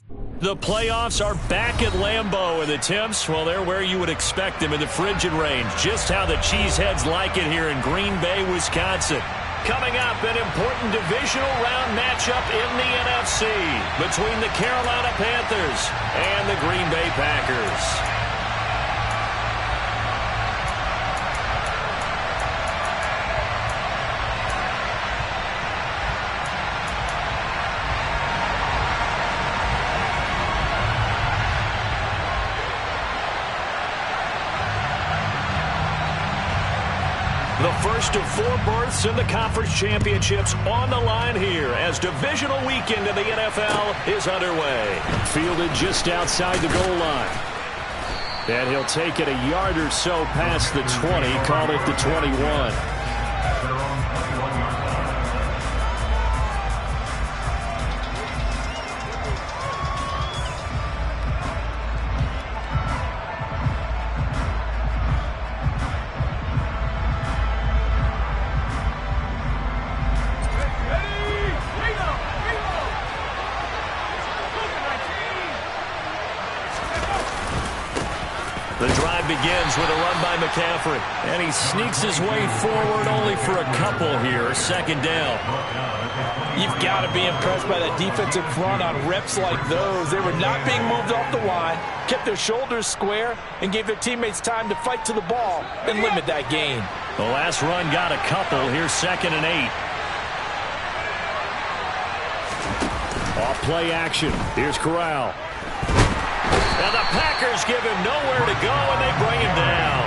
The playoffs are back at Lambeau, and the temps, well, they're where you would expect them in the frigid range. Just how the Cheeseheads like it here in Green Bay, Wisconsin. Coming up, an important divisional round matchup in the NFC between the Carolina Panthers and the Green Bay Packers. The first of 4 berths in the conference championships on the line here as divisional weekend in the NFL is underway. Fielded just outside the goal line. And he'll take it a yard or so past the 20, call it the 21. The drive begins with a run by McCaffrey. And he sneaks his way forward only for a couple here. Second down. You've got to be impressed by that defensive front on reps like those. They were not being moved off the line, kept their shoulders square, and gave their teammates time to fight to the ball and limit that gain. The last run got a couple. Here's 2nd and 8. Off play action. Here's Corral. And the Packers give him nowhere to go, and they bring him down.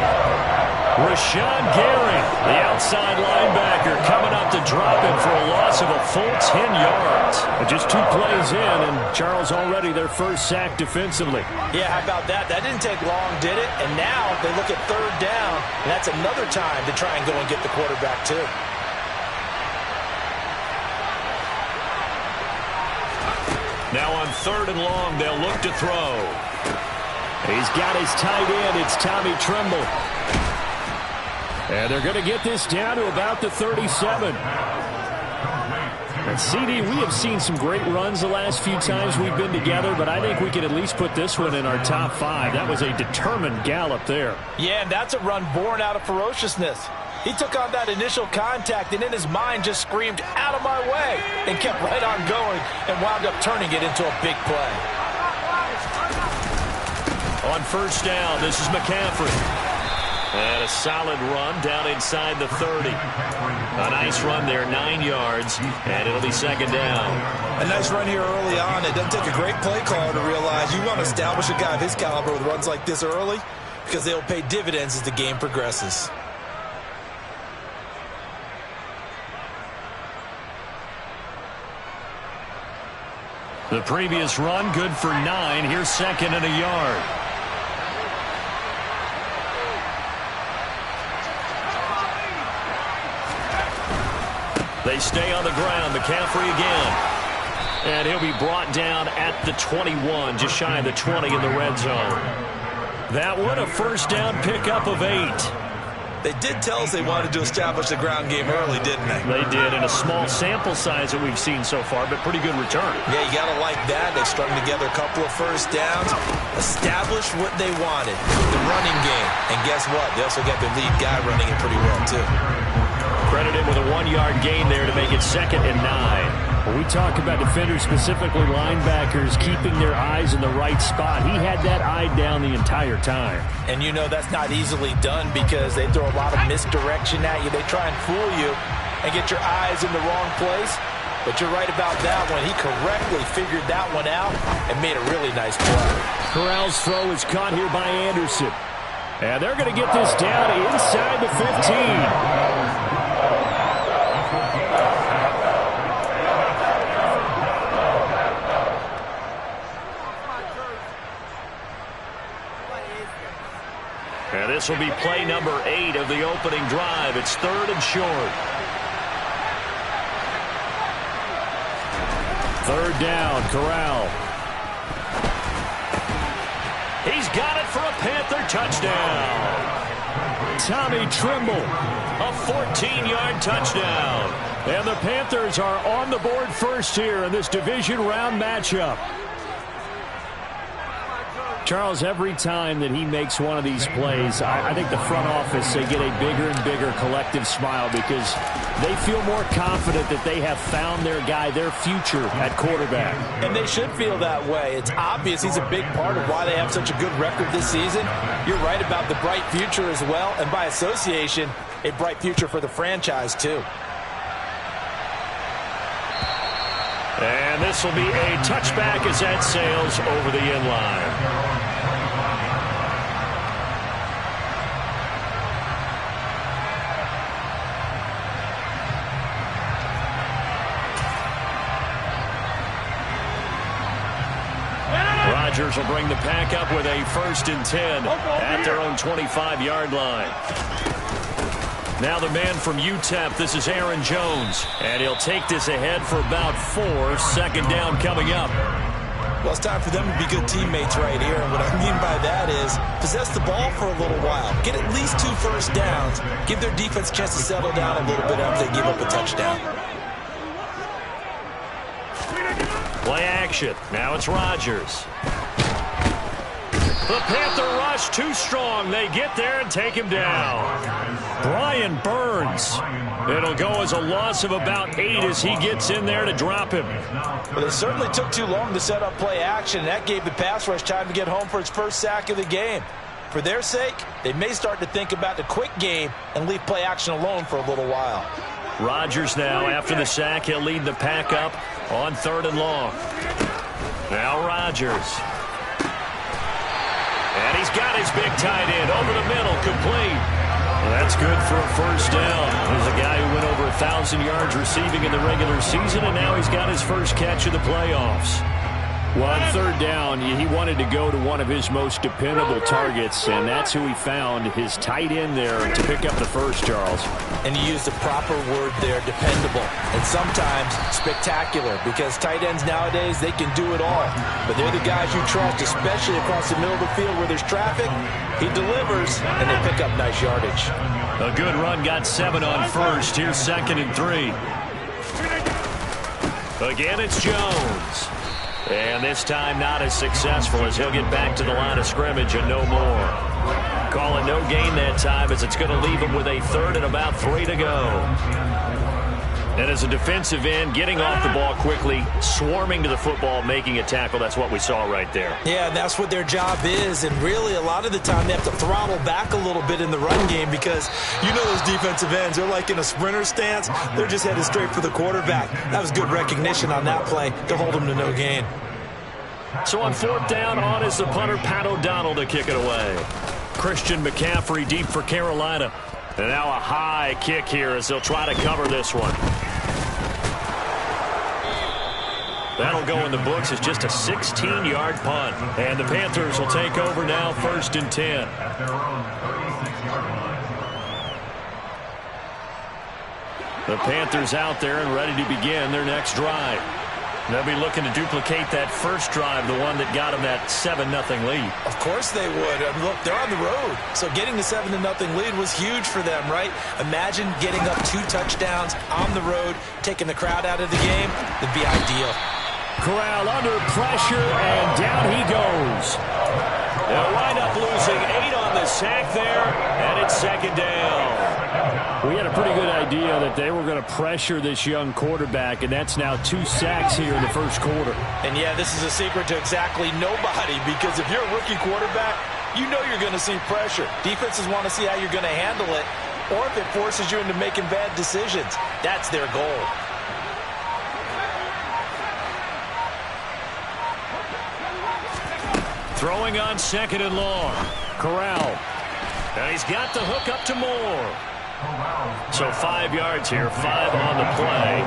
Rashawn Gary, the outside linebacker, coming up to drop him for a loss of a full 10 yards. Just 2 plays in, and Charles already their first sack defensively. Yeah, how about that? That didn't take long, did it? And now they look at 3rd down, and that's another time to try and go and get the quarterback, too. Now on 3rd and long, they'll look to throw. He's got his tight end. It's Tommy Tremble. And they're going to get this down to about the 37. And CD, we have seen some great runs the last few times we've been together, but I think we can at least put this one in our top 5. That was a determined gallop there. Yeah, and that's a run born out of ferociousness. He took on that initial contact and in his mind just screamed, "Out of my way," and kept right on going and wound up turning it into a big play. On 1st down, this is McCaffrey. And a solid run down inside the 30. A nice run there, 9 yards, and it'll be 2nd down. A nice run here early on. It doesn't take a great play caller to realize you want to establish a guy of his caliber with runs like this early because they'll pay dividends as the game progresses. The previous run, good for 9. Here's 2nd and a yard. They stay on the ground. McCaffrey again. And he'll be brought down at the 21, just shy of the 20 in the red zone. That one a 1st down pickup of 8. They did tell us they wanted to establish the ground game early, didn't they? They did, in a small sample size that we've seen so far, but pretty good return. Yeah, you got to like that. They strung together a couple of 1st downs, established what they wanted, the running game. And guess what? They also got their lead guy running it pretty well, too. Credited with a 1-yard gain there to make it 2nd and 9. When we talk about defenders, specifically linebackers, keeping their eyes in the right spot, he had that eye down the entire time. And you know that's not easily done because they throw a lot of misdirection at you. They try and fool you and get your eyes in the wrong place. But you're right about that one. He correctly figured that one out and made a really nice play. Corral's throw is caught here by Anderson. And they're going to get this down inside the 15. And this will be play number 8 of the opening drive. It's 3rd and short. 3rd down, Corral. He's got it for a Panther touchdown. Tommy Tremble, a 14-yard touchdown. And the Panthers are on the board first here in this division round matchup. Charles, every time that he makes one of these plays, I think the front office, they get a bigger and bigger collective smile because they feel more confident that they have found their guy, their future at quarterback. And they should feel that way. It's obvious he's a big part of why they have such a good record this season. You're right about the bright future as well, and by association, a bright future for the franchise too. And this will be a touchback as that sails over the end line. Rodgers will bring the pack up with a 1st and 10 at their own 25-yard line. Now the man from UTEP, this is Aaron Jones. And he'll take this ahead for about 4. 2nd down coming up. Well, it's time for them to be good teammates right here. And what I mean by that is possess the ball for a little while. Get at least 2 first downs. Give their defense a chance to settle down a little bit after they give up a touchdown. Play action. Now it's Rodgers. The Panther rush too strong. They get there and take him down. Brian Burns. It'll go as a loss of about 8 as he gets in there to drop him. Well, it certainly took too long to set up play action. That gave the pass rush time to get home for its first sack of the game. For their sake, they may start to think about the quick game and leave play action alone for a little while. Rodgers now, after the sack, he'll lead the pack up on 3rd and long. Now Rodgers. And he's got his big tight end over the middle, complete. Well, that's good for a 1st down. There's a guy who went over 1,000 yards receiving in the regular season, and now he's got his first catch of the playoffs. Well, on 3rd down, he wanted to go to one of his most dependable targets, and that's who he found, his tight end there to pick up the first, Charles. And you used the proper word there, dependable, and sometimes spectacular, because tight ends nowadays, they can do it all. But they're the guys you trust, especially across the middle of the field where there's traffic. He delivers, and they pick up nice yardage. A good run, got 7 on 1st. Here's 2nd and 3. Again, it's Jones. And this time not as successful as he'll get back to the line of scrimmage and no more. Calling no gain that time as it's going to leave him with a 3rd and about 3 to go. And as a defensive end, getting off the ball quickly, swarming to the football, making a tackle, that's what we saw right there. Yeah, that's what their job is. And really, a lot of the time, they have to throttle back a little bit in the run game because you know those defensive ends, they're like in a sprinter stance. They're just headed straight for the quarterback. That was good recognition on that play to hold him to no gain. So on 4th down, on is the punter, Pat O'Donnell, to kick it away. Christian McCaffrey deep for Carolina. And now a high kick here as they'll try to cover this one. That'll go in the books as just a 16-yard punt. And the Panthers will take over now, 1st and 10. The Panthers out there and ready to begin their next drive. They'll be looking to duplicate that first drive, the one that got them that 7-0 lead. Of course they would. I mean, look, they're on the road. So getting the 7-0 lead was huge for them, right? Imagine getting up 2 touchdowns on the road, taking the crowd out of the game. That'd be ideal. Corral under pressure, and down he goes. They'll wind up losing 8 on the sack there, and it's 2nd down. We had a pretty good idea that they were going to pressure this young quarterback, and that's now 2 sacks here in the first quarter. And, yeah, this is a secret to exactly nobody because if you're a rookie quarterback, you know you're going to see pressure. Defenses want to see how you're going to handle it, or if it forces you into making bad decisions. That's their goal. Throwing on 2nd and long. Corral. And he's got the hook up to Moore. So 5 yards here, 5 on the play.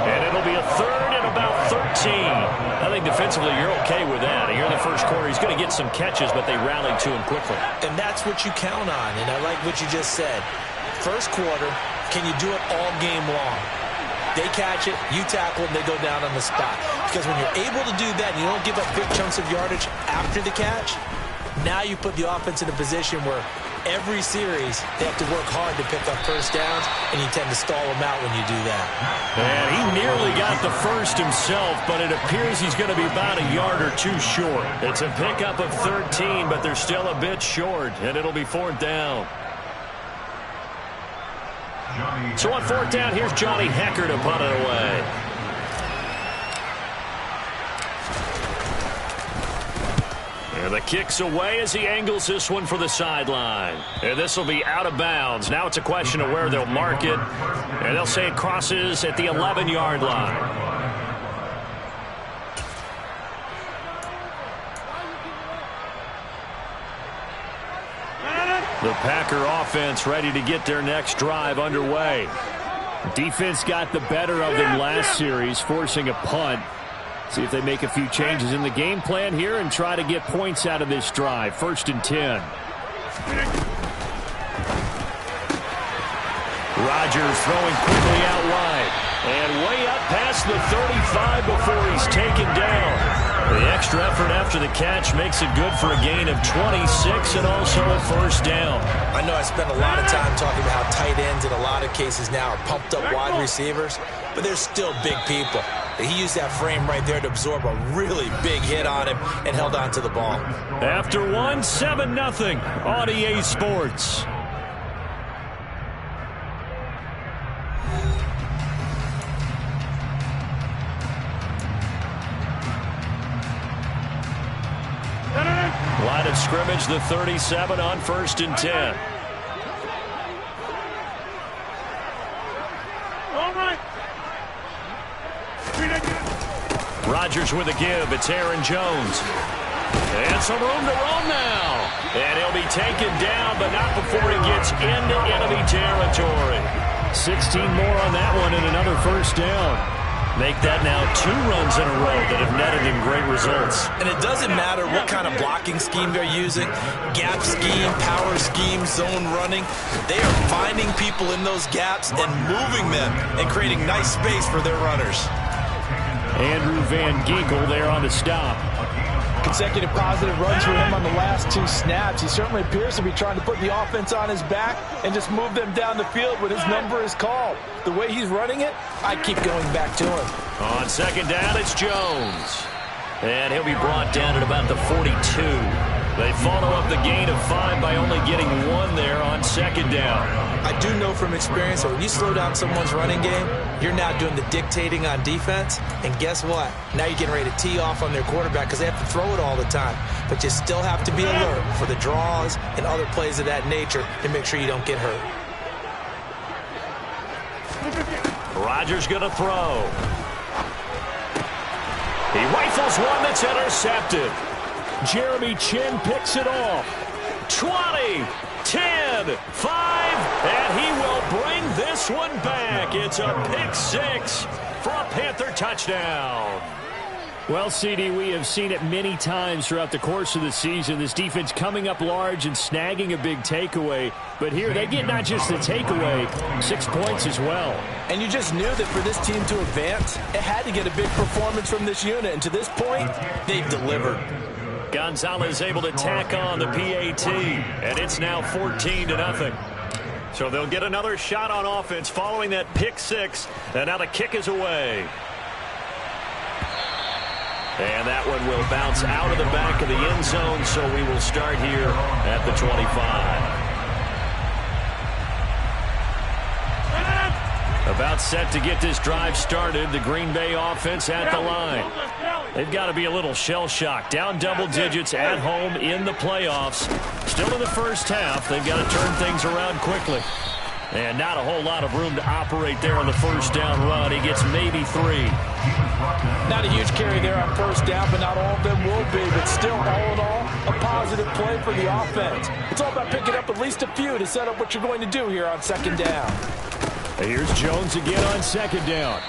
And it'll be a 3rd and about 13. I think defensively you're okay with that. Here in the first quarter, he's going to get some catches, but they rallied to him quickly. And that's what you count on, and I like what you just said. First quarter, can you do it all game long? They catch it, you tackle them, they go down on the spot. Because when you're able to do that and you don't give up big chunks of yardage after the catch, now you put the offense in a position where every series, they have to work hard to pick up first downs, and you tend to stall them out when you do that. And he nearly got the first himself, but it appears he's going to be about a yard or two short. It's a pickup of 13, but they're still a bit short, and it'll be fourth down. So on fourth down, here's Johnny Hecker to punt it away. And the kick's away as he angles this one for the sideline. And this will be out of bounds. Now it's a question of where they'll mark it. And they'll say it crosses at the 11-yard line. The Packer offense ready to get their next drive underway. Defense got the better of them last series, forcing a punt. See if they make a few changes in the game plan here and try to get points out of this drive. 1st and 10. Rodgers throwing quickly out wide. And way up past the 35 before he's taken down. The extra effort after the catch makes it good for a gain of 26 and also a first down. I know I spent a lot of time talking about how tight ends in a lot of cases now are pumped up wide receivers, but they're still big people. He used that frame right there to absorb a really big hit on him and held on to the ball. After 7-0 on EA Sports. Line of scrimmage, the 37 on 1st and 10. Rodgers with a give. It's Aaron Jones. And some room to roam now. And he'll be taken down, but not before he gets into enemy territory. 16 more on that one and another first down. Make that now 2 runs in a row that have netted him great results. And it doesn't matter what kind of blocking scheme they're using, gap scheme, power scheme, zone running. They are finding people in those gaps and moving them and creating nice space for their runners. Andrew Van Ginkel there on the stop. Consecutive positive runs for him on the last 2 snaps. He certainly appears to be trying to put the offense on his back and just move them down the field when his number is called. The way he's running it, I keep going back to him. On 2nd down, it's Jones. And he'll be brought down at about the 42. They follow up the gain of 5 by only getting 1 there on 2nd down. I do know from experience that when you slow down someone's running game, you're now doing the dictating on defense. And guess what? Now you're getting ready to tee off on their quarterback because they have to throw it all the time. But you still have to be alert for the draws and other plays of that nature to make sure you don't get hurt. Rodgers going to throw. He rifles one that's intercepted. Jeremy Chin picks it off. 20, 10, 5, and he will bring this one back. It's a pick 6 for a Panther touchdown. Well, CD, we have seen it many times throughout the course of the season. This defense coming up large and snagging a big takeaway. But here they get not just the takeaway, 6 points as well. And you just knew that for this team to advance, it had to get a big performance from this unit. And to this point, they've delivered. Gonzalez able to tack on the PAT, and it's now 14-0. So they'll get another shot on offense following that pick 6, and now the kick is away. And that one will bounce out of the back of the end zone, so we will start here at the 25. About set to get this drive started, the Green Bay offense at the line. They've got to be a little shell-shocked. Down double digits at home in the playoffs. Still in the first half. They've got to turn things around quickly. And not a whole lot of room to operate there on the first down run. He gets maybe 3. Not a huge carry there on first down, but not all of them will be. But still, all in all, a positive play for the offense. It's all about picking up at least a few to set up what you're going to do here on second down. Here's Jones again on second down.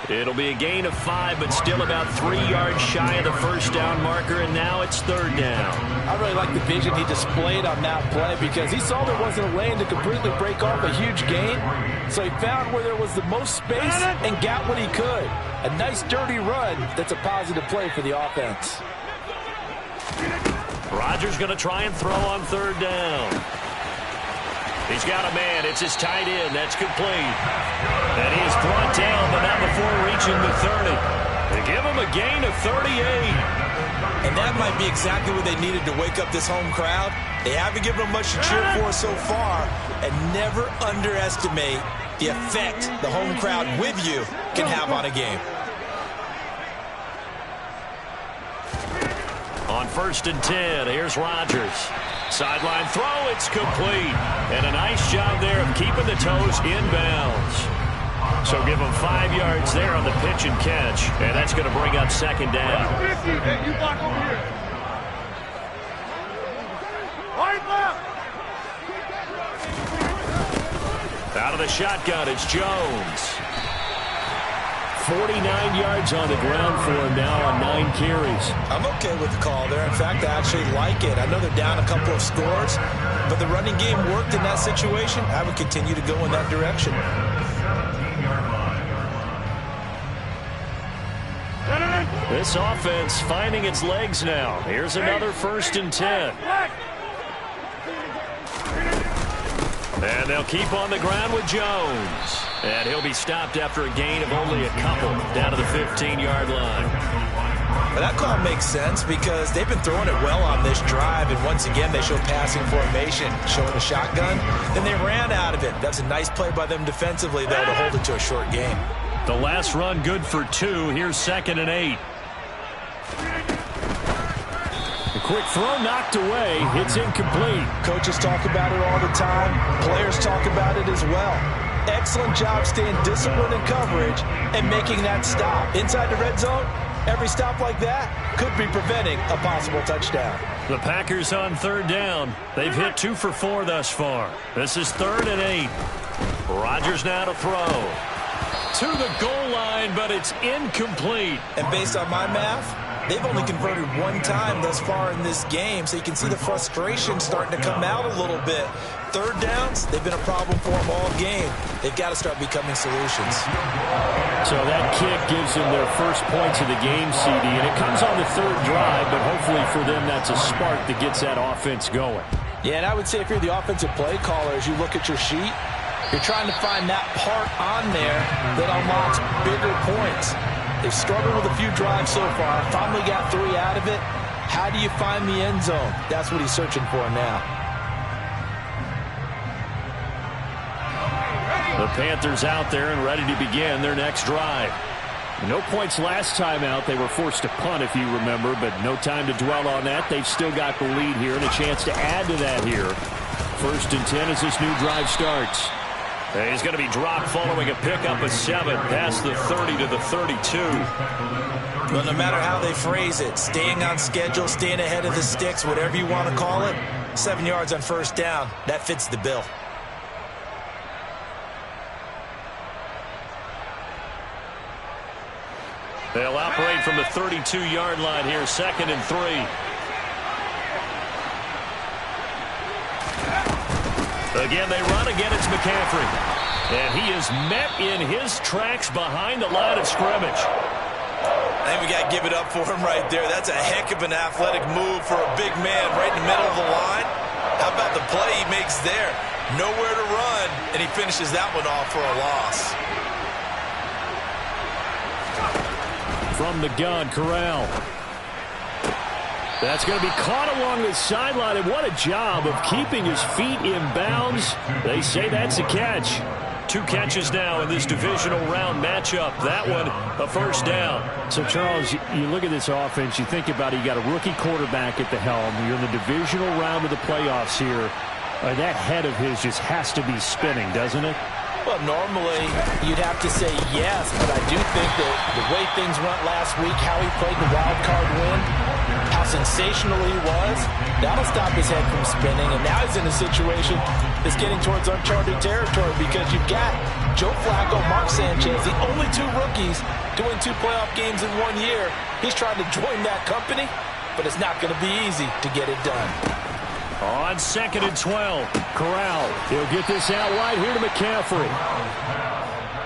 It'll be a gain of 5, but still about 3 yards shy of the first down marker, and now it's third down. I really like the vision he displayed on that play because he saw there wasn't a lane to completely break off a huge gain. So he found where there was the most space and got what he could. A nice dirty run that's a positive play for the offense. Rodgers going to try and throw on third down. He's got a man. It's his tight end. That's complete. And he is brought down, but not before reaching the 30. They give him a gain of 38. And that might be exactly what they needed to wake up this home crowd. They haven't given them much to cheer for so far. And never underestimate the effect the home crowd with you can have on a game. On 1st and 10, here's Rodgers. Sideline throw, it's complete. And a nice job there of keeping the toes inbounds. So give him 5 yards there on the pitch and catch. And that's going to bring up 2nd down. Hey, you block over here. Right left. Out of the shotgun, it's Jones. 49 yards on the ground for him now on 9 carries. I'm okay with the call there. In fact, I actually like it. I know they're down a couple of scores, but the running game worked in that situation. I would continue to go in that direction. This offense finding its legs now. Here's another 1st and 10. And they'll keep on the ground with Jones. And he'll be stopped after a gain of only a couple down to the 15-yard line. Well, that call makes sense because they've been throwing it well on this drive. And once again, they show passing formation, showing the shotgun. Then they ran out of it. That's a nice play by them defensively, though, to hold it to a short game. The last run good for 2. Here's 2nd and 8. A quick throw knocked away. It's incomplete. Coaches talk about it all the time. Players talk about it as well. Excellent job staying disciplined in coverage and making that stop. Inside the red zone, every stop like that could be preventing a possible touchdown. The Packers on 3rd down. They've hit 2 for 4 thus far. This is 3rd and 8. Rodgers now to throw. To the goal line, but it's incomplete. And based on my math, they've only converted 1 time thus far in this game, so you can see the frustration starting to come out a little bit. 3rd downs, they've been a problem for them all game. They've got to start becoming solutions. So that kick gives them their first points of the game, CD, and it comes on the 3rd drive, but hopefully for them that's a spark that gets that offense going. Yeah, and I would say if you're the offensive play caller, as you look at your sheet, you're trying to find that part on there that unlocks bigger points. They've struggled with a few drives so far. Finally got 3 out of it. How do you find the end zone? That's what he's searching for now. The Panthers out there and ready to begin their next drive. No points last time out. They were forced to punt, if you remember, but no time to dwell on that. They've still got the lead here and a chance to add to that here. 1st and 10 as this new drive starts. He's going to be dropped following a pickup of 7 past the 30 to the 32. Well, no matter how they phrase it, staying on schedule, staying ahead of the sticks, whatever you want to call it, 7 yards on 1st down, that fits the bill. They'll operate from the 32-yard line here, 2nd and 3. Again, they run. Again, it's McCaffrey. And he is met in his tracks behind the line of scrimmage. I think we got to give it up for him right there. That's a heck of an athletic move for a big man right in the middle of the line. How about the play he makes there? Nowhere to run, and he finishes that one off for a loss. From the gun, Corral. That's going to be caught along the sideline, and what a job of keeping his feet in bounds. They say that's a catch. 2 catches now in this divisional round matchup. That one, a 1st down. So, Charles, you look at this offense, you think about it, you got a rookie quarterback at the helm. You're in the divisional round of the playoffs here. That head of his just has to be spinning, doesn't it? Well, normally you'd have to say yes, but I do think that the way things went last week, how he played the wild card win, how sensational he was, that'll stop his head from spinning. And now he's in a situation that's getting towards uncharted territory because you've got Joe Flacco, Mark Sanchez, the only 2 rookies doing 2 playoff games in 1 year. He's trying to join that company, but it's not going to be easy to get it done. On 2nd and 12, Corral. He'll get this out wide here to McCaffrey.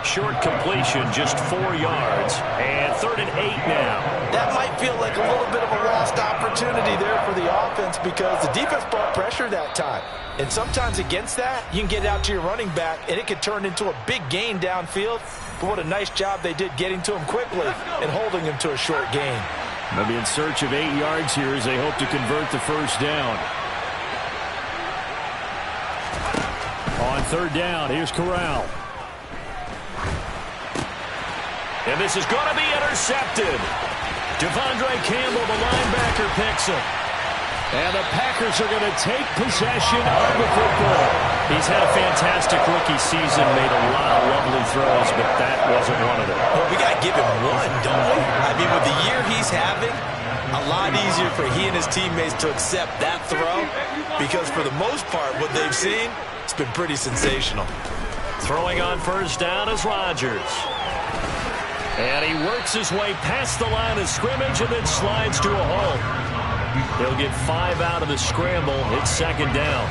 Short completion, just 4 yards. And 3rd and 8 now. That might feel like a little bit of a lost opportunity. opportunity there for the offense because the defense brought pressure that time. And sometimes against that, you can get out to your running back, and it can turn into a big gain downfield. But what a nice job they did getting to him quickly and holding him to a short gain. They'll be in search of 8 yards here as they hope to convert the first down. On third down, here's Corral. And this is going to be intercepted. Devondre Campbell, the linebacker, picks him. And the Packers are going to take possession of the football. He's had a fantastic rookie season, made a lot of lovely throws, but that wasn't one of them. Well, we got to give him one, don't we? I mean, with the year he's having, a lot easier for he and his teammates to accept that throw because for the most part, what they've seen, it's been pretty sensational. Throwing on first down is Rodgers. And he works his way past the line of scrimmage and then slides to a hole. He'll get 5 out of the scramble. It's second down.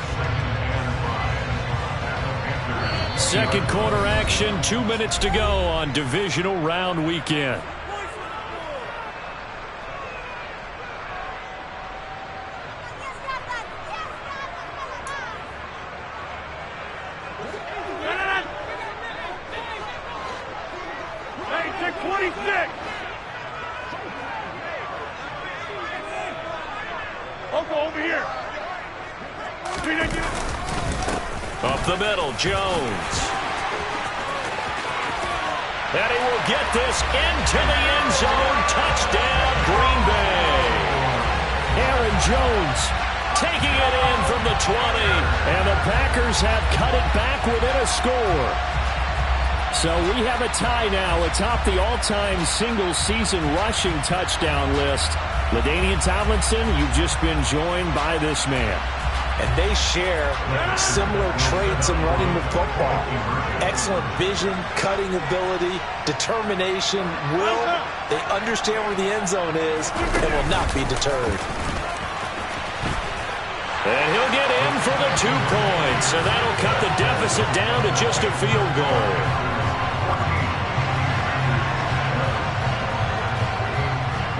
Second quarter action, 2 minutes to go on divisional round weekend. Up the middle, Jones. And he will get this into the end zone. Touchdown, Green Bay. Aaron Jones taking it in from the 20. And the Packers have cut it back within a score. So we have a tie now atop the all-time single-season rushing touchdown list. LaDainian Tomlinson, you've just been joined by this man. And they share similar traits in running the football. Excellent vision, cutting ability, determination, will. They understand where the end zone is and will not be deterred. And he'll get in for the 2 points. And that'll cut the deficit down to just a field goal.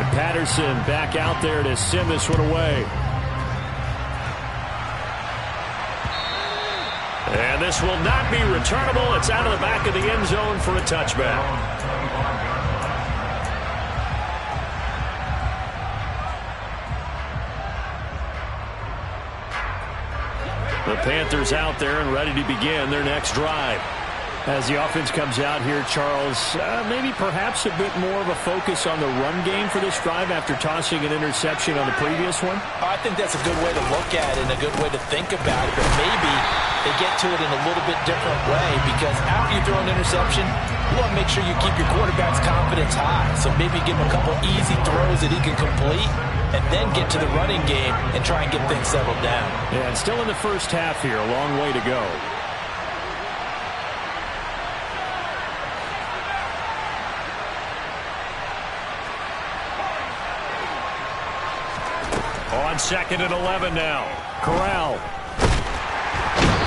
And Patterson back out there to send this one away. And this will not be returnable. It's out of the back of the end zone for a touchback. The Panthers out there and ready to begin their next drive. As the offense comes out here, Charles, maybe perhaps a bit more of a focus on the run game for this drive after tossing an interception on the previous one? I think that's a good way to look at it and a good way to think about it, but maybe they get to it in a little bit different way because after you throw an interception, you want to make sure you keep your quarterback's confidence high. So maybe give him a couple easy throws that he can complete and then get to the running game and try and get things settled down. Yeah, and still in the first half here, a long way to go. On second and 11 now. Corral.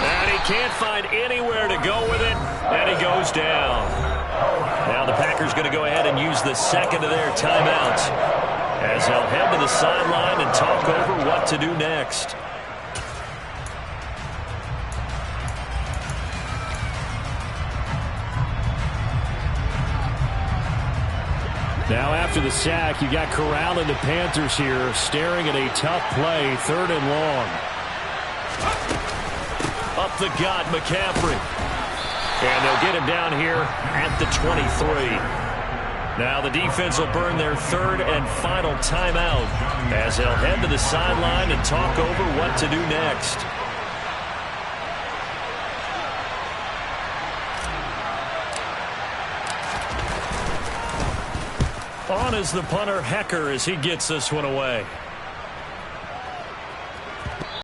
And he can't find anywhere to go with it. And he goes down. Now the Packers going to go ahead and use the second of their timeouts as they'll head to the sideline and talk over what to do next. Now after the sack, you got Corral and the Panthers here staring at a tough play, 3rd and long. Up the gut, McCaffrey. And they'll get him down here at the 23. Now the defense will burn their 3rd and final timeout as they'll head to the sideline and talk over what to do next. On is the punter, Hecker, as he gets this one away.